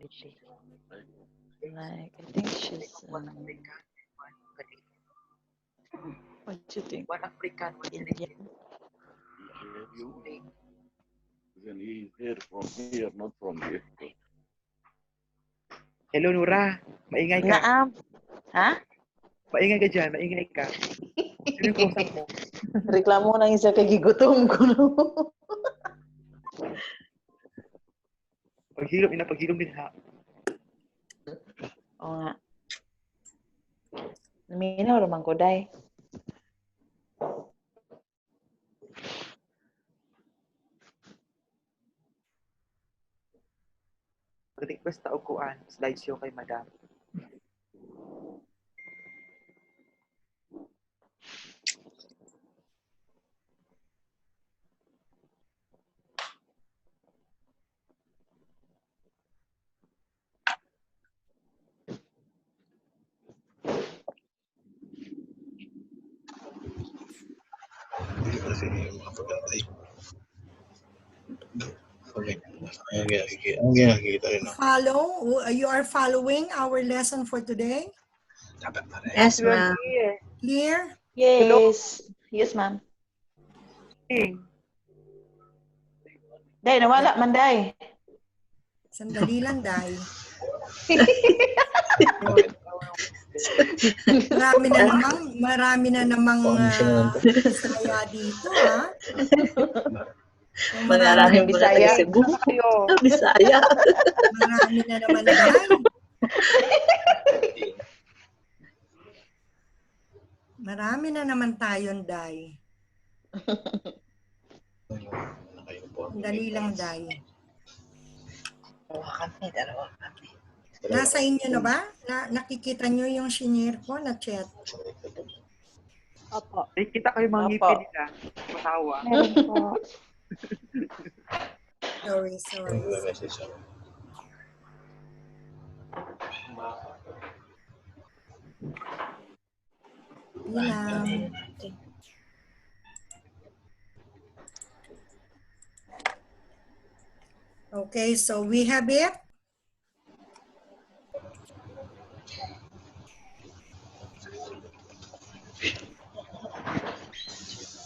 Like, I think she's, what do you think? Indian? Then he is here from here, not from here. Hello, Nura. Maingay ka. Naam. Ha? Maingay ka dyan. Maingay ka. Sino yung kausap mo? Reklamo ng isa kay gigutom ko. Paghilom, paghilom din ha. Oo nga. Naminaw naman ko, day. Request ta og kuan, slideshow kay Madam. You are following our lesson for today? Yes, ma'am. Clear? Yes. Yes, ma'am. Day, nawala man, day. Sandali lang, Day. Marami na namang Bisaya dito, ha? Maraming Bisaya. Bisaya. Marami na naman, Day. Marami na naman tayon, Day. Dali lang, Day. Dalawa kami. Nasa inyo na ba? Nakikita nyo yung shinare ko na chat? Opo. Kita kayo mga ngipin nila. Matawa. Meron po. Sorry. Ilang. Okay, so we have it.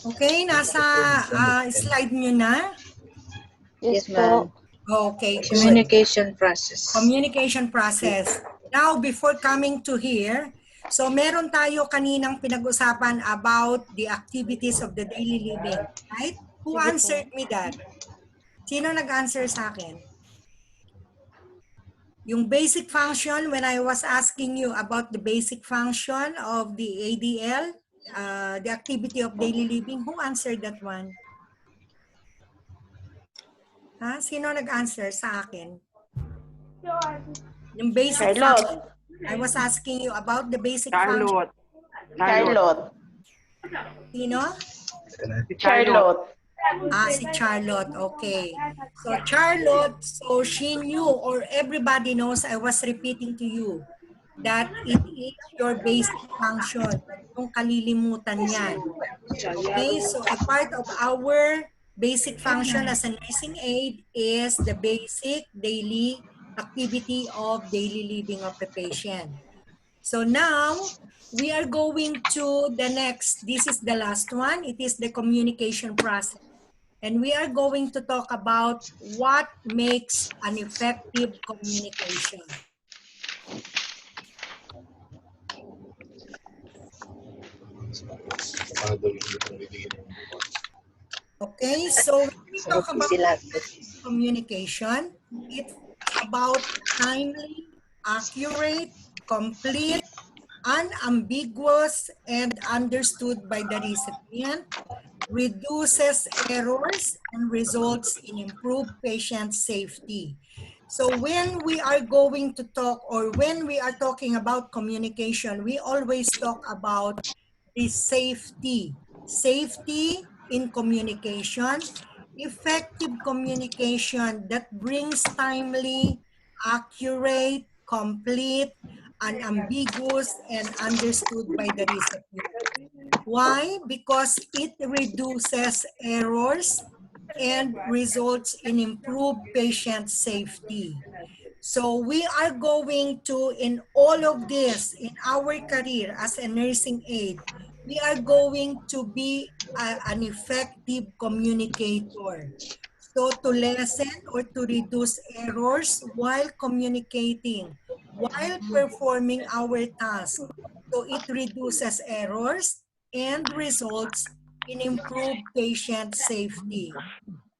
Okay, nasa slide nyo na? Yes, ma'am. Okay, good. Communication process. Communication process. Now, before coming to here, so meron tayo kaninang pinag-usapan about the activities of the daily living, right? Who answered me that? Sino nag-answer sa akin? Yung basic function, when I was asking you about the basic function of the ADL, the activity of daily living, who answered that one? Ha? Sino nag-answer sa akin? Yung basic function. I was asking you about the basic function. Charlotte. Sino? Charlotte. Si Charlotte. Okay. So Charlotte, so she knew or everybody knows, I was repeating to you that it is your basic function. Kung kalilimutan yan. Okay, so a part of our basic function as a nursing aide is the basic daily activity of daily living of the patient. So now, we are going to the next, this is the last one, it is the communication process. And we are going to talk about what makes an effective communication. Okay, so when we talk about communication, it's about timely, accurate, complete, unambiguous, and understood by the recipient, reduces errors, and results in improved patient safety. So when we are going to talk, or when we are talking about communication, we always talk about the safety. Safety in communication, effective communication that brings timely, accurate, complete, unambiguous, and understood by the recipient. Why? Because it reduces errors and results in improved patient safety. So we are going to, in all of this, in our career as a nursing aide, we are going to be an effective communicator. So to lessen or to reduce errors while communicating, while performing our task. So it reduces errors and results in improved patient safety.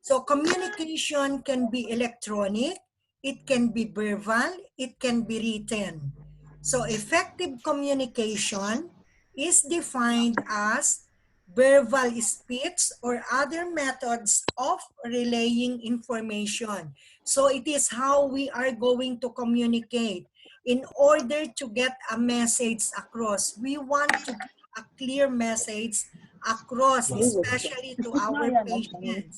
So communication can be electronic, it can be verbal, it can be written. So effective communication is defined as verbal speech or other methods of relaying information. So it is how we are going to communicate in order to get a message across. We want to get a clear message across, especially to our patients.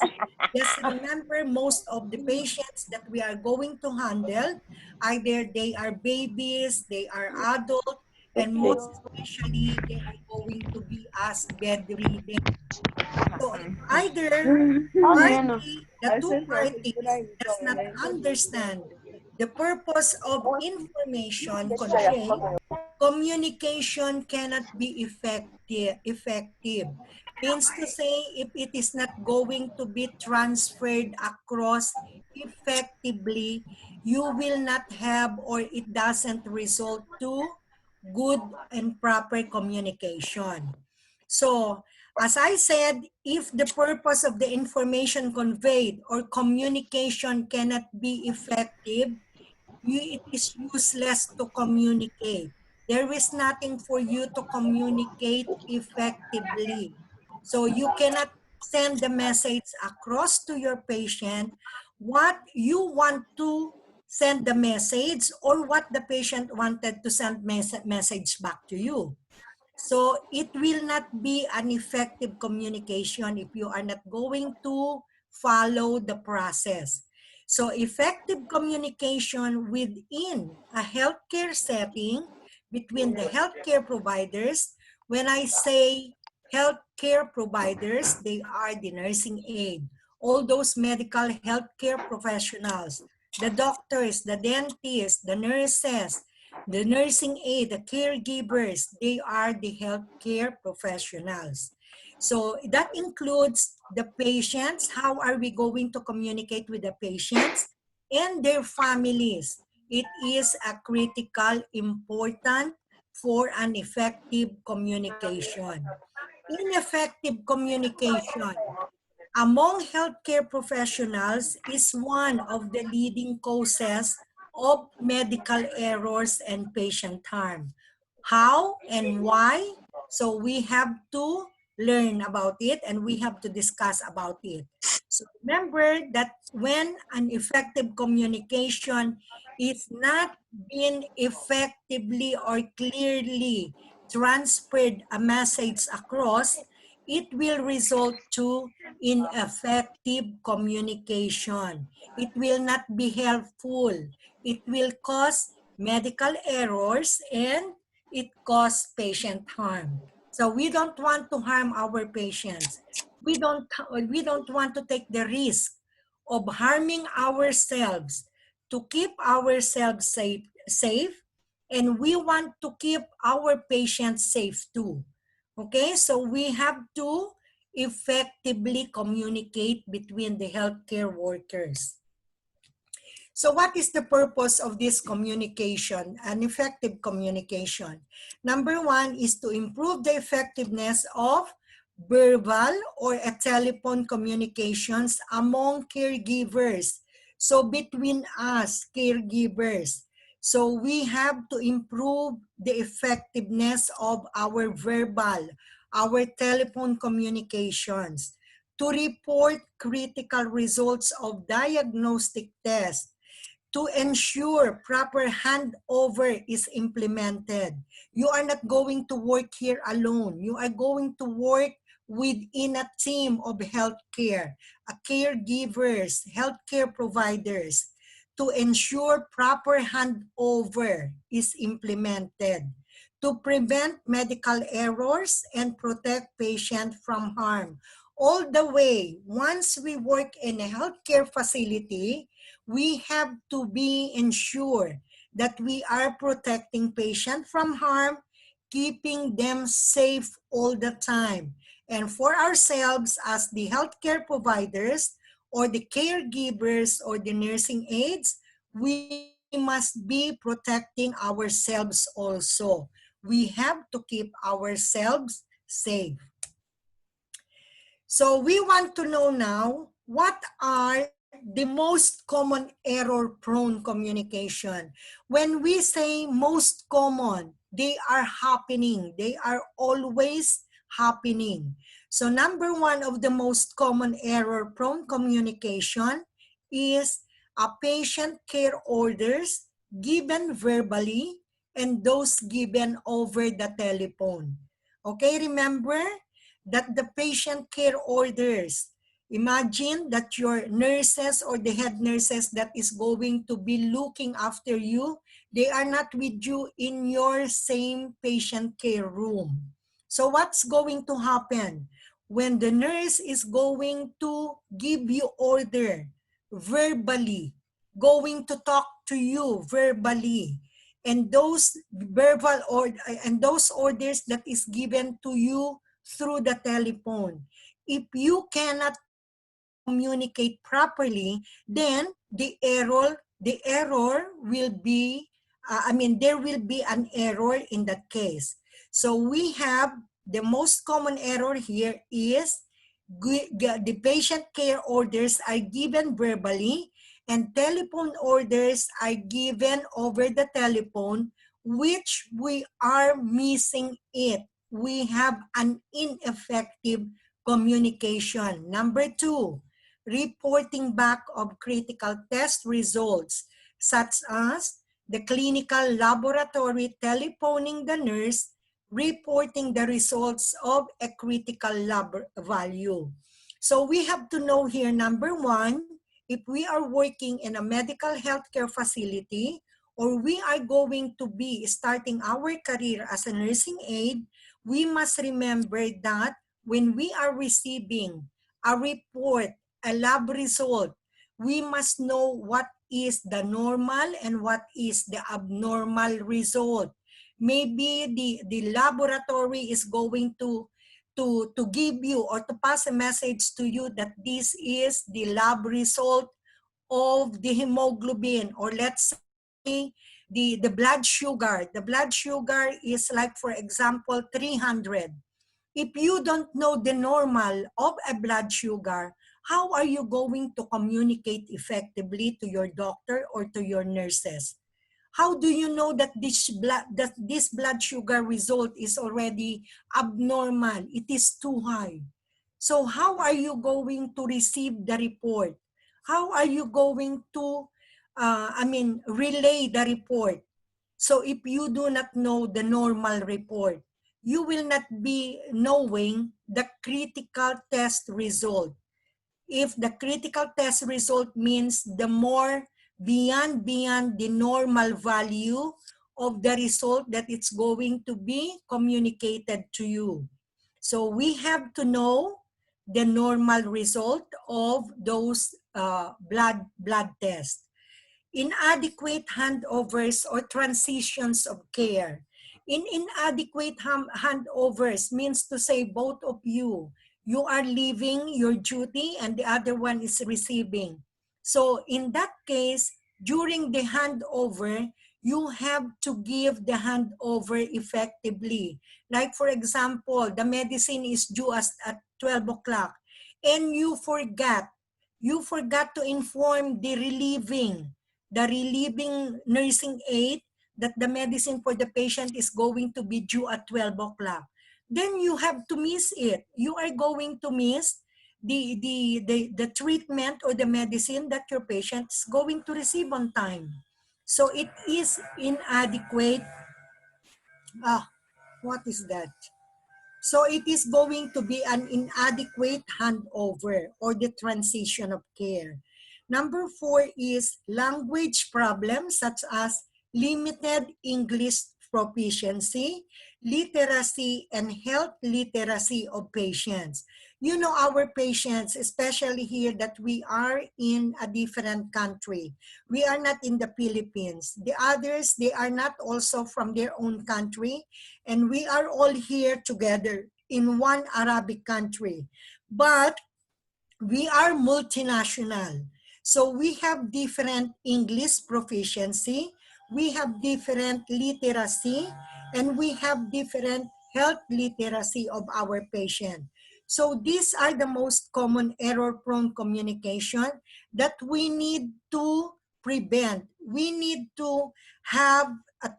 Just remember, most of the patients that we are going to handle, either they are babies, they are adult, and most especially, they are going to be as bedridden. So if either party, the two parties does not understand the purpose of information conveyed, communication cannot be effective. Means to say, if it is not going to be transferred across effectively, you will not have, or it doesn't result to good and proper communication. So, as I said, if the purpose of the information conveyed or communication cannot be effective, it is useless to communicate. There is nothing for you to communicate effectively. So you cannot send the message across to your patient what you want to send the message or what the patient wanted to send message back to you. So it will not be an effective communication if you are not going to follow the process. So effective communication within a healthcare setting between the healthcare providers. When I say healthcare providers, they are the nursing aid, all those medical healthcare professionals, the doctors, the dentists, the nurses, the nursing aid, the caregivers, they are the healthcare professionals. So that includes the patients. How are we going to communicate with the patients and their families? It is a critical important for an effective communication. Ineffective communication among healthcare professionals is one of the leading causes of medical errors and patient harm. How and why? So we have to learn about it and we have to discuss about it. So remember that when an effective communication is not being effectively or clearly transferred a message across, it will result to ineffective communication. It will not be helpful. It will cause medical errors and it cause patient harm. So we don't want to harm our patients. We don't want to take the risk of harming ourselves to keep ourselves safe, and we want to keep our patients safe too. Okay, so we have to effectively communicate between the healthcare workers. So what is the purpose of this communication, an effective communication? Number one is to improve the effectiveness of verbal or a telephone communications among caregivers. So between us, caregivers. So we have to improve the effectiveness of our verbal, our telephone communications to report critical results of diagnostic tests, to ensure proper handover is implemented. You are not going to work here alone. You are going to work within a team of healthcare, caregivers, healthcare providers, to ensure proper handover is implemented, to prevent medical errors and protect patient from harm. All the way, once we work in a healthcare facility, we have to be ensured that we are protecting patient from harm, keeping them safe all the time. And for ourselves as the healthcare providers or the caregivers or the nursing aides, we must be protecting ourselves also. We have to keep ourselves safe. So we want to know now, what are the most common error-prone communication? When we say most common, they are happening. They are always happening. So number one of the most common error-prone communication is a patient care orders given verbally and those given over the telephone. Okay, remember that the patient care orders. Imagine that your nurses or the head nurses that is going to be looking after you, they are not with you in your same patient care room. So what's going to happen? When the nurse is going to give you order verbally, going to talk to you verbally, and those verbal or and those orders that is given to you through the telephone, if you cannot communicate properly, then the error will be, there will be an error in that case. So we have the most common error here is the patient care orders are given verbally and telephone orders are given over the telephone, which we are missing it. We have an ineffective communication. Number two, reporting back of critical test results, such as the clinical laboratory telephoning the nurse, reporting the results of a critical lab value. So we have to know here, number one, if we are working in a medical healthcare facility or we are going to be starting our career as a nursing aide, we must remember that when we are receiving a report, a lab result, we must know what is the normal and what is the abnormal result. Maybe the laboratory is going to give you or to pass a message to you that this is the lab result of the hemoglobin, or let's say the blood sugar. The blood sugar is like, for example, 300. If you don't know the normal of a blood sugar, how are you going to communicate effectively to your doctor or to your nurses? How do you know that this blood sugar result is already abnormal? It is too high. So how are you going to receive the report? How are you going to, relay the report? So if you do not know the normal report, you will not be knowing the critical test result. If the critical test result means the more beyond the normal value of the result that it's going to be communicated to you. So we have to know the normal result of those blood tests. Inadequate handovers or transitions of care. In inadequate handovers means to say both of you are leaving your duty and the other one is receiving. So in that case, during the handover, you have to give the handover effectively. Like for example, the medicine is due at 12 o'clock and you forgot to inform the relieving nursing aide that the medicine for the patient is going to be due at 12 o'clock. Then you have to miss it. You are going to miss the treatment or the medicine that your patient is going to receive on time. So it is inadequate. What is that? So it is going to be an inadequate handover or the transition of care. Number four is language problems such as limited English proficiency, literacy, and health literacy of patients. You know our patients, especially here that we are in a different country. We are not in the Philippines. The others, they are not also from their own country. And we are all here together in one Arabic country. But we are multinational. So we have different English proficiency, we have different literacy, and we have different health literacy of our patient. So these are the most common error-prone communication that we need to prevent. We need to have,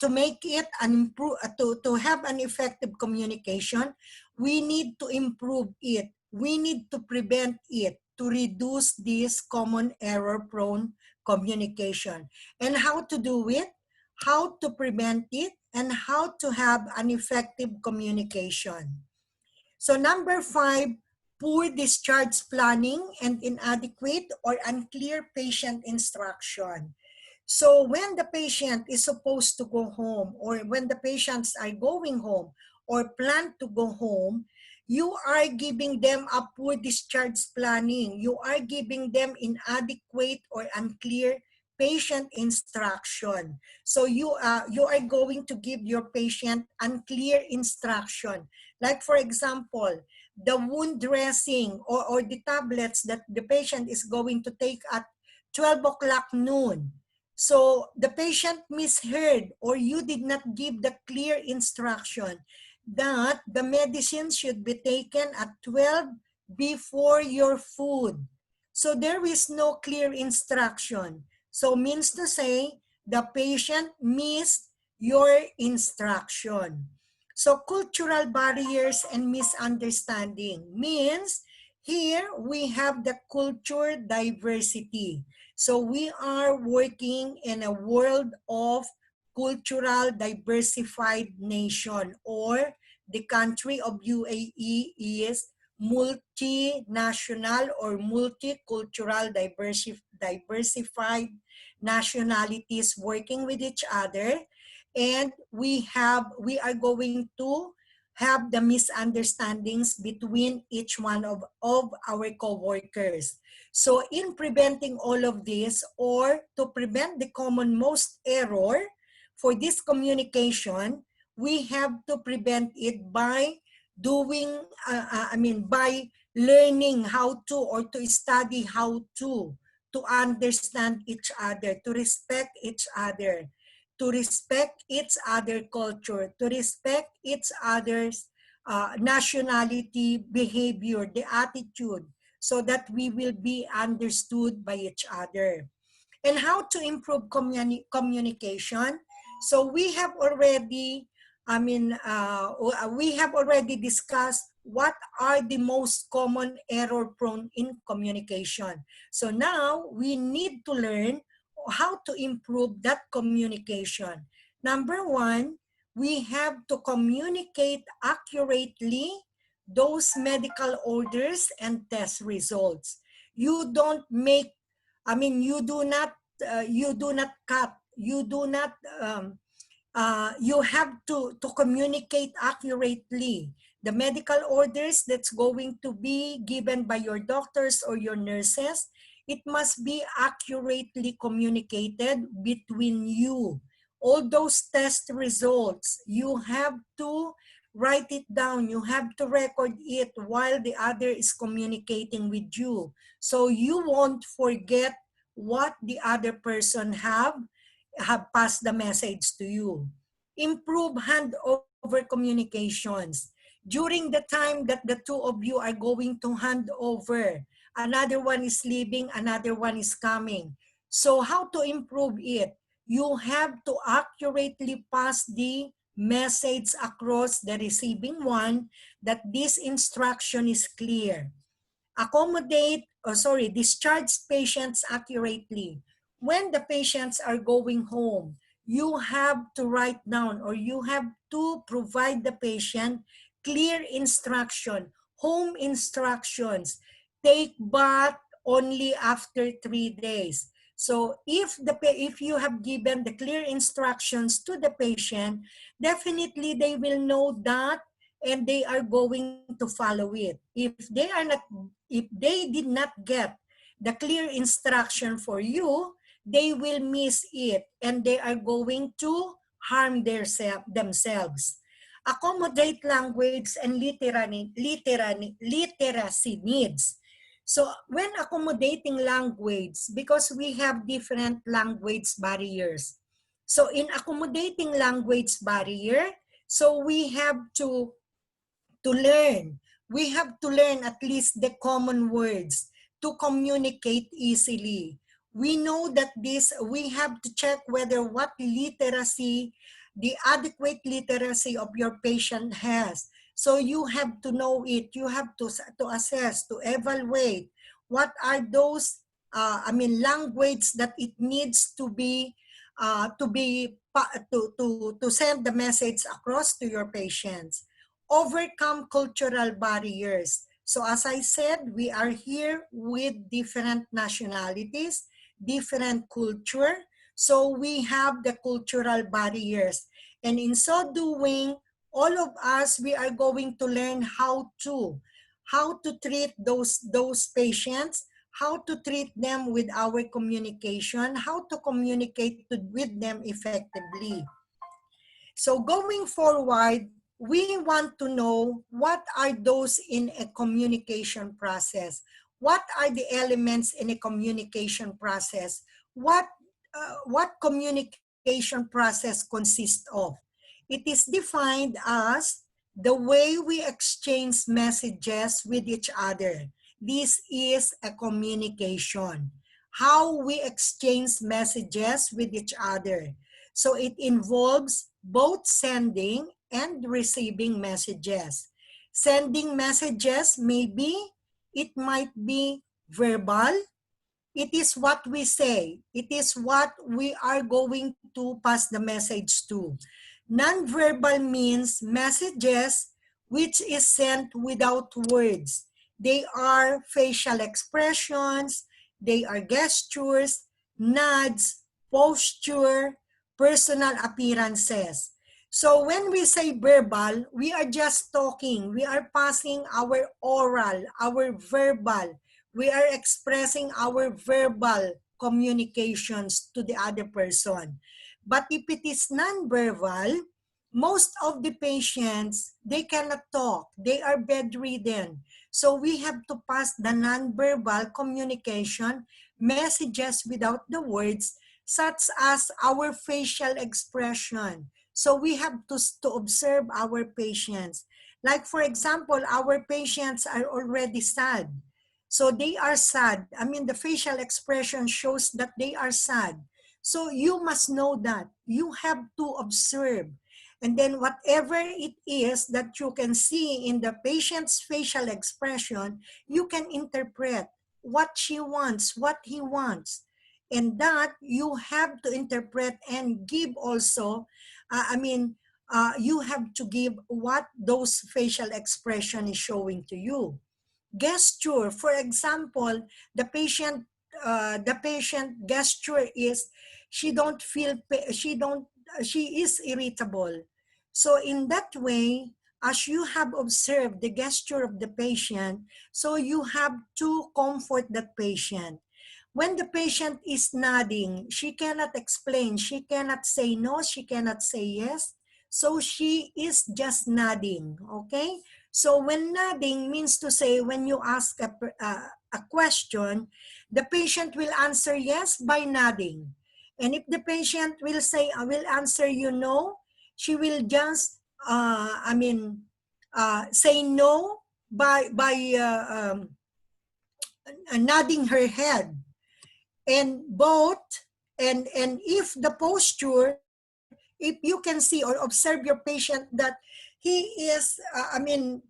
to make it an improve, to have an effective communication, we need to improve it. We need to prevent it to reduce this common error-prone communication. And how to do it, how to prevent it, and how to have an effective communication. So number 5, poor discharge planning and inadequate or unclear patient instruction. So when the patient is supposed to go home, or when the patients are going home or plan to go home, you are giving them a poor discharge planning. You are giving them inadequate or unclear patient instruction. So you are going to give your patient unclear instruction. Like for example, the wound dressing or the tablets that the patient is going to take at 12 o'clock noon. So the patient misheard, or you did not give the clear instruction that the medicine should be taken at 12 before your food. So there is no clear instruction. So means to say the patient missed your instruction. So cultural barriers and misunderstanding means here we have the culture diversity. So we are working in a world of cultural diversified nation, or the country of UAE is multinational or multicultural diversified nationalities working with each other. And we are going to have the misunderstandings between each one of our co-workers. So in preventing all of this, or to prevent the common most error for this communication, we have to prevent it by doing, by learning how to, or to study how to understand each other, to respect each other, to respect each other culture, to respect each other's nationality, behavior, the attitude, so that we will be understood by each other. And how to improve communication. So we have already, we have already discussed what are the most common error prone in communication. So now we need to learn how to improve that communication. Number 1, we have to communicate accurately those medical orders and test results. You don't make, you do not cut, you do not, you have to communicate accurately the medical orders that's going to be given by your doctors or your nurses. It must be accurately communicated between you. All those test results, you have to write it down. You have to record it while the other is communicating with you. So you won't forget what the other person have passed the message to you. Improve handover communications. During the time that the two of you are going to hand over, another one is leaving, another one is coming. So how to improve it? You have to accurately pass the message across the receiving one that this instruction is clear. Discharge patients accurately. When the patients are going home, you have to write down, or you have to provide the patient clear instruction, home instructions. Take bath only after 3 days. So if you have given the clear instructions to the patient, definitely they will know that and they are going to follow it. If they did not get the clear instruction for you, they will miss it and they are going to harm themselves. Accommodate language and literacy needs. So when accommodating language, because we have different language barriers. So in accommodating language barrier, so we have to learn. We have to learn at least the common words to communicate easily. We know that we have to check whether what literacy, the adequate literacy of your patient has. So you have to know it. You have to assess, to evaluate what are those, language that it needs to send the message across to your patients. Overcome cultural barriers. So as I said, we are here with different nationalities, different culture. So we have the cultural barriers. And in so doing, all of us, we are going to learn how to treat those patients, how to treat them with our communication, how to communicate with them effectively. So going forward, we want to know what are those in a communication process. What are the elements in a communication process? What communication process consists of? It is defined as the way we exchange messages with each other. This is a communication. How we exchange messages with each other. So it involves both sending and receiving messages. Sending messages it might be verbal. It is what we say. It is what we are going to pass the message to. Non-verbal means messages which is sent without words. They are facial expressions, they are gestures, nods, posture, personal appearances. So when we say verbal, we are just talking. We are passing our oral, our verbal. We are expressing our verbal communications to the other person. But if it is non-verbal, most of the patients, they cannot talk. They are bedridden. So we have to pass the non-verbal communication, messages without the words, such as our facial expression. So we have to observe our patients. Like for example, our patients are already sad. So they are sad. The facial expression shows that they are sad. So you must know that. You have to observe. And then whatever it is that you can see in the patient's facial expression, you can interpret what she wants, what he wants. And that you have to interpret and give also, you have to give what those facial expression is showing to you. Gesture, for example, the patient gesture is she is irritable. So in that way, as you have observed the gesture of the patient, so you have to comfort that patient. When the patient is nodding, she cannot explain, she cannot say no, she cannot say yes. So she is just nodding, okay? So when nodding means to say when you ask a question, the patient will answer yes by nodding. And if the patient will answer you no, she will just, say no by nodding her head. And if the posture, if you can see or observe your patient that he is,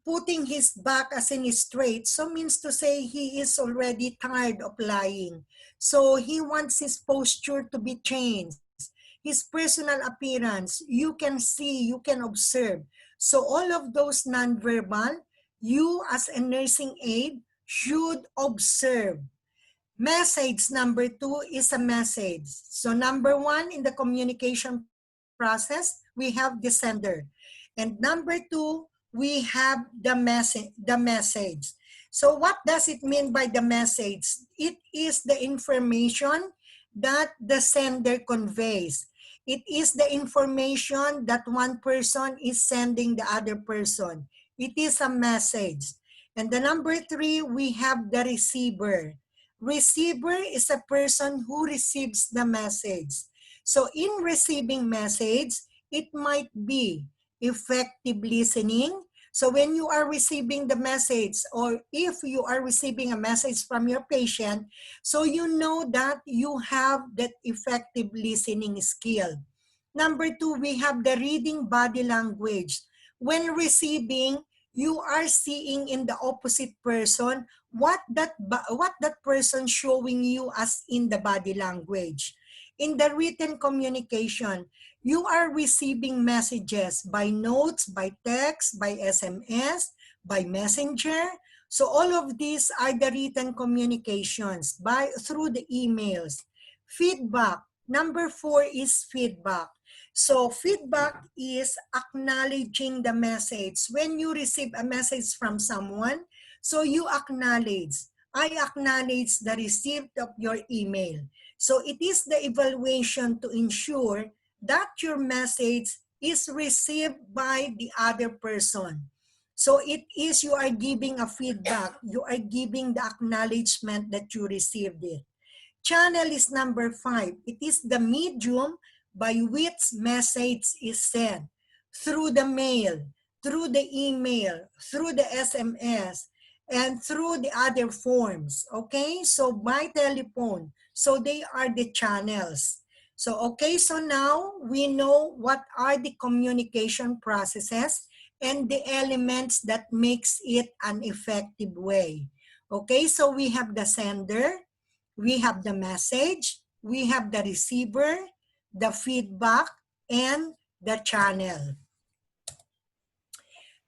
putting his back as in straight, so means to say he is already tired of lying. So he wants his posture to be changed. His personal appearance, you can see, you can observe. So all of those nonverbal, you as a nursing aide should observe. Message number 2 is a message. So number 1 in the communication process, we have the sender. And number 2, we have the message. So what does it mean by the message? It is the information that the sender conveys. It is the information that one person is sending the other person. It is a message. And the number 3, we have the receiver. Receiver is a person who receives the message. So in receiving message, it might be effective listening. So when you are receiving the message, or if you are receiving a message from your patient, so you know that you have that effective listening skill. Number 2, we have the reading body language. When receiving, you are seeing in the opposite person what that person showing you as in the body language. In the written communication, you are receiving messages by notes, by text, by SMS, by messenger. So all of these are the written communications through the emails. Feedback. Number 4 is feedback. So feedback is acknowledging the message. When you receive a message from someone, so you acknowledge. I acknowledge the receipt of your email. So it is the evaluation to ensure that your message is received by the other person. So it is you are giving a feedback. You are giving the acknowledgement that you received it. Channel is number 5. It is the medium by which message is sent. Through the mail, through the email, through the SMS, and through the other forms. Okay, so by telephone. So they are the channels. So okay, so now we know what are the communication processes and the elements that makes it an effective way. Okay, so we have the sender, we have the message, we have the receiver, the feedback, and the channel.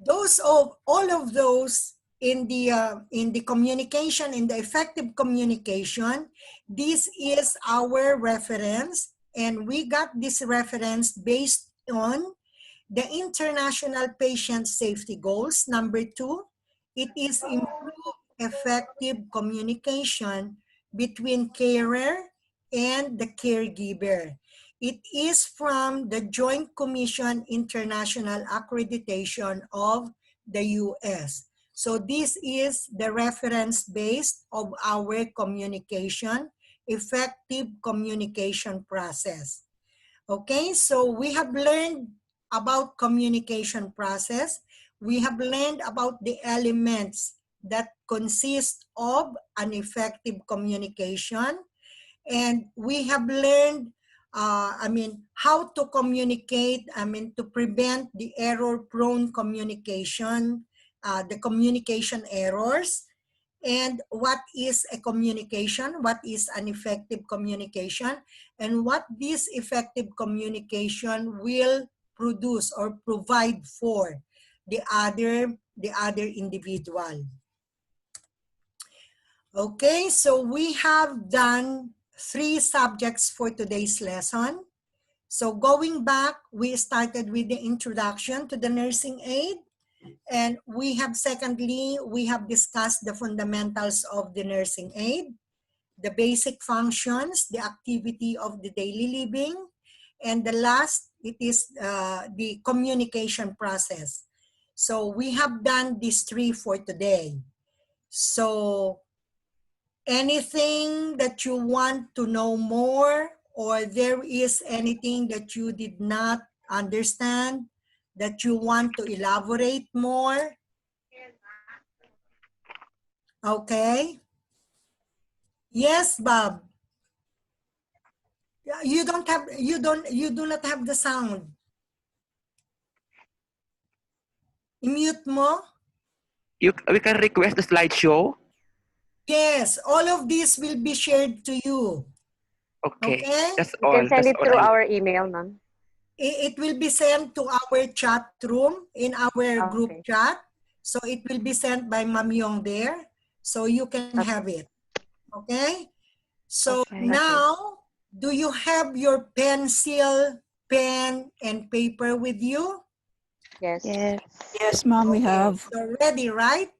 All of those in the communication, in the effective communication, this is our reference, and we got this reference based on the International Patient Safety Goals. Number 2, it is improved effective communication between carer and the caregiver. It is from the Joint Commission International Accreditation of the US. So this is the reference base of our communication, effective communication process. Okay, so we have learned about communication process. We have learned about the elements that consist of an effective communication. And we have learned, how to communicate, to prevent the error-prone communication, the communication errors, and what is a communication, what is an effective communication, and what this effective communication will produce or provide for the other individual. Okay, so we have done 3 subjects for today's lesson. So going back, we started with the introduction to the nursing aid. And we have discussed the fundamentals of the nursing aid, the basic functions, the activity of the daily living, and the last, it is the communication process. So we have done these 3 for today. So anything that you want to know more, or there is anything that you did not understand, that you want to elaborate more? Okay. Yes, Bob. You do not have the sound. I-mute mo. We can request the slideshow. Yes, all of this will be shared to you. Okay. Okay? That's You all. can send That's it all through I- our email, ma'am. It will be sent to our chat room in our group Okay. chat. So it will be sent by Ma'am Yong there. So you can have it. Okay? So Okay. now, do you have your pencil, pen, and paper with you? Yes. Yes, ma'am, we have. So ready, right?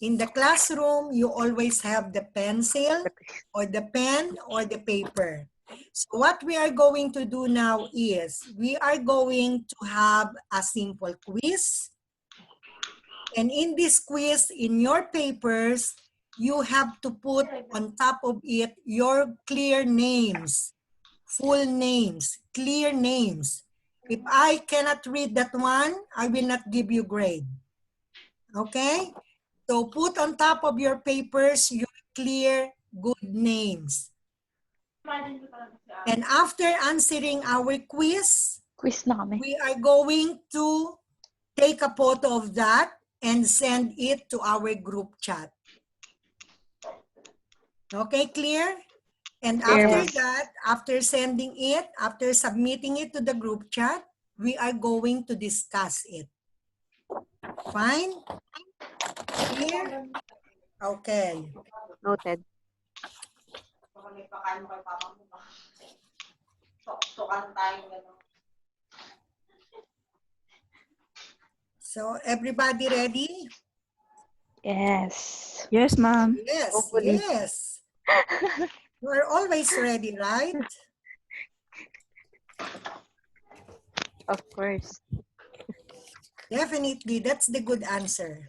In the classroom, you always have the pencil or the pen or the paper. So what we are going to do now is we are going to have a simple quiz. And in this quiz, in your papers, you have to put on top of it your clear names, full names, clear names. If I cannot read that one, I will not give you grade. Okay? So put on top of your papers your clear, good names. And after answering our quiz, we are going to take a photo of that and send it to our group chat. Okay, clear? And after that, after sending it, after submitting it to the group chat, we are going to discuss it. Fine? Clear? Okay. Noted. So everybody ready? Yes. Yes, ma'am. Yes, Hopefully. yes. We're always ready, right? Of course. Definitely, that's the good answer.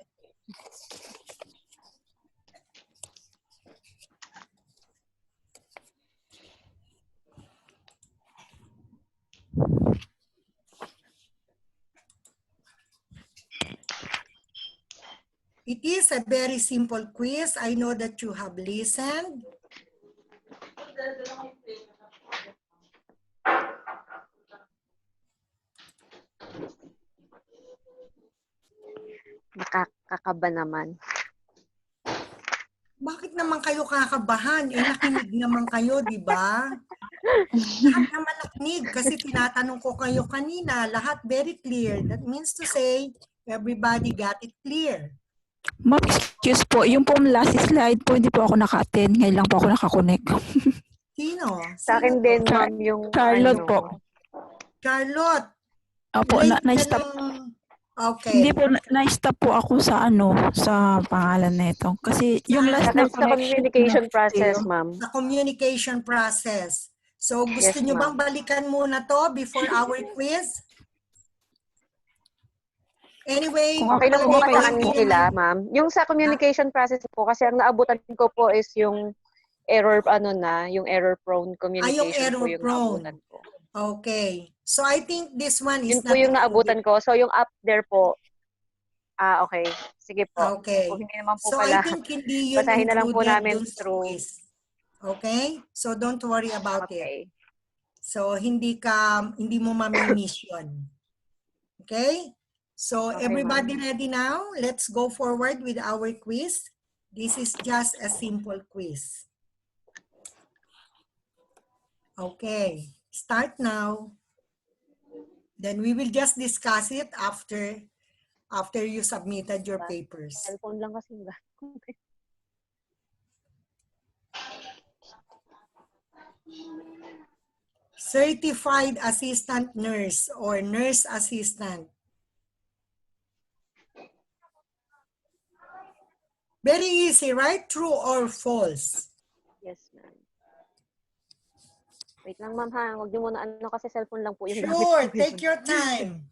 It is a very simple quiz. I know that you have listened. Nakakaba naman. Bakit naman kayo kakabahan? Eh, nakinig naman kayo, di ba? Lahat naman nakinig kasi tinatanong ko kayo kanina. Lahat very clear. That means to say, everybody got it clear. Ma'am, excuse po. Yung po last slide po, hindi po ako naka-attend. Ngayon lang po ako nakakonect. Sino? Sa akin Sino din, to? ma'am, yung Charlotte ano. po. Charlotte. Opo, Late ka na-stop. nung... Okay. Hindi po, na-stop po ako sa sa pangalan na ito. Kasi yung last na Sa connection communication na process, video. ma'am. Sa communication process. So, gusto Yes, nyo bang ma'am. balikan muna to before our quiz? Anyway, Kung Okay lang po okay ba sa lang po. kanila, ma'am? Yung sa communication process po, kasi ang naabutan ko po is yung error, yung error prone communication error po yung prone. naabutan ko. Okay. So, I think this one is Yun po yung naabutan ko. So, yung up there po, okay. Sige po. Okay. Kung hindi naman po So, pala, I think hindi yun basahin na lang po included namin dun sa through. quiz. Okay? So, don't worry about it. Okay. So, hindi mo mamimiss yun. Okay? So, Okay, everybody ma'am. ready now? Let's go forward with our quiz. This is just a simple quiz. Okay. Start now. Then we will just discuss it after you submitted your papers. Cellphone lang kasi. Certified assistant nurse or nurse assistant. Very easy, right? True or false? Yes, ma'am. Wait lang, ma'am, ha? Huwag niyo muna kasi cellphone lang po yung gamit Sure, ko. take your time.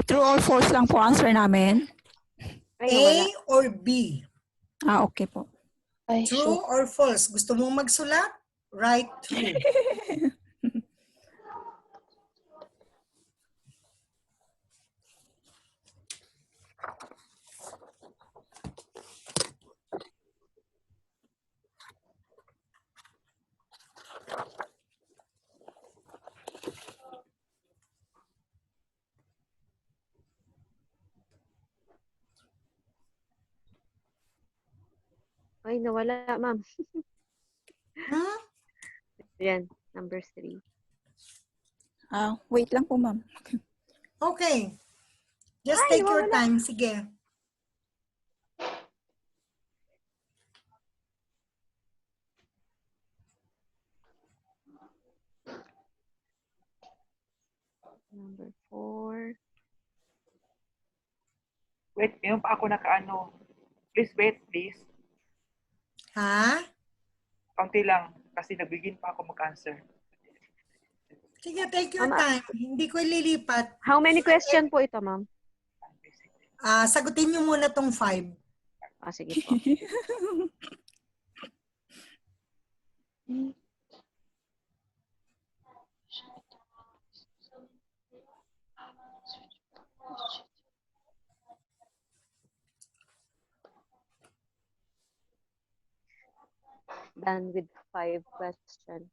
True or false lang po answer namin. Ay, A wala. or B? Okay po. True or false? Gusto mong magsulat? Write true. Ay, nawala, ma'am. Huh? Yan, number 3. Wait lang po, ma'am. Okay. Just take your time. Sige. Number 4. Wait, ngayon pa ako nakaano. Please wait, please. Ha? Kaunti lang kasi nag-begin pa ako mag-answer. Sige, take your Ma'am, time. Hindi ko ililipat. how many question po ito, ma'am? Sagutin niyo muna tong 5. Sige po. Done with 5 questions.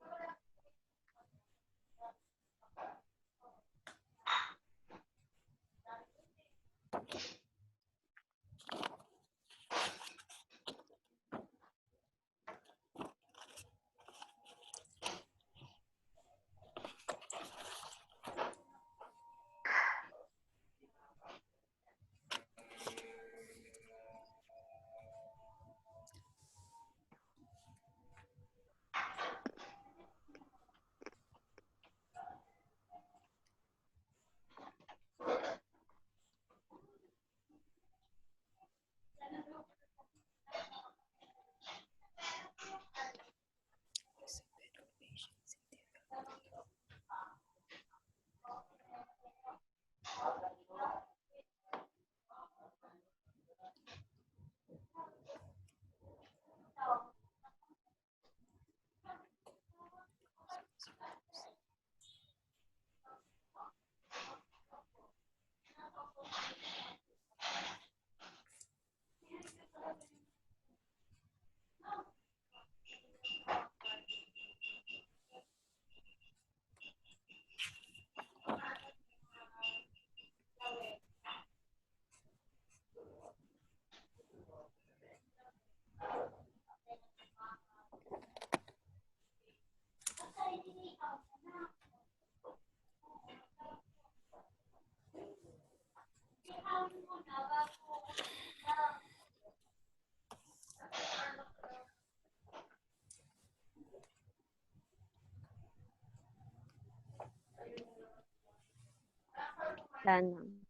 Done, ma'am.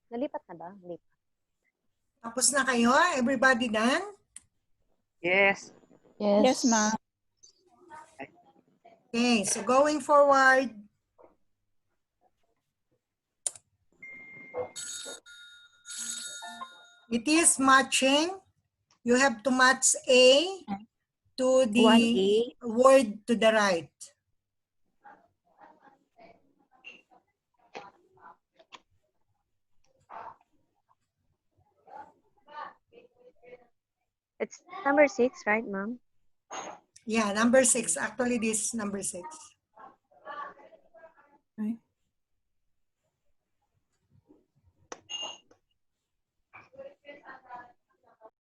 Nalipat na ba? Nalipat. Tapos na kayo? Everybody done? Yes. Yes, ma'am. Okay, so going forward, it is matching. You have to match A to the 1A. word to the right. It's number 6, right, ma'am? Yeah, number 6. Actually, this is number 6.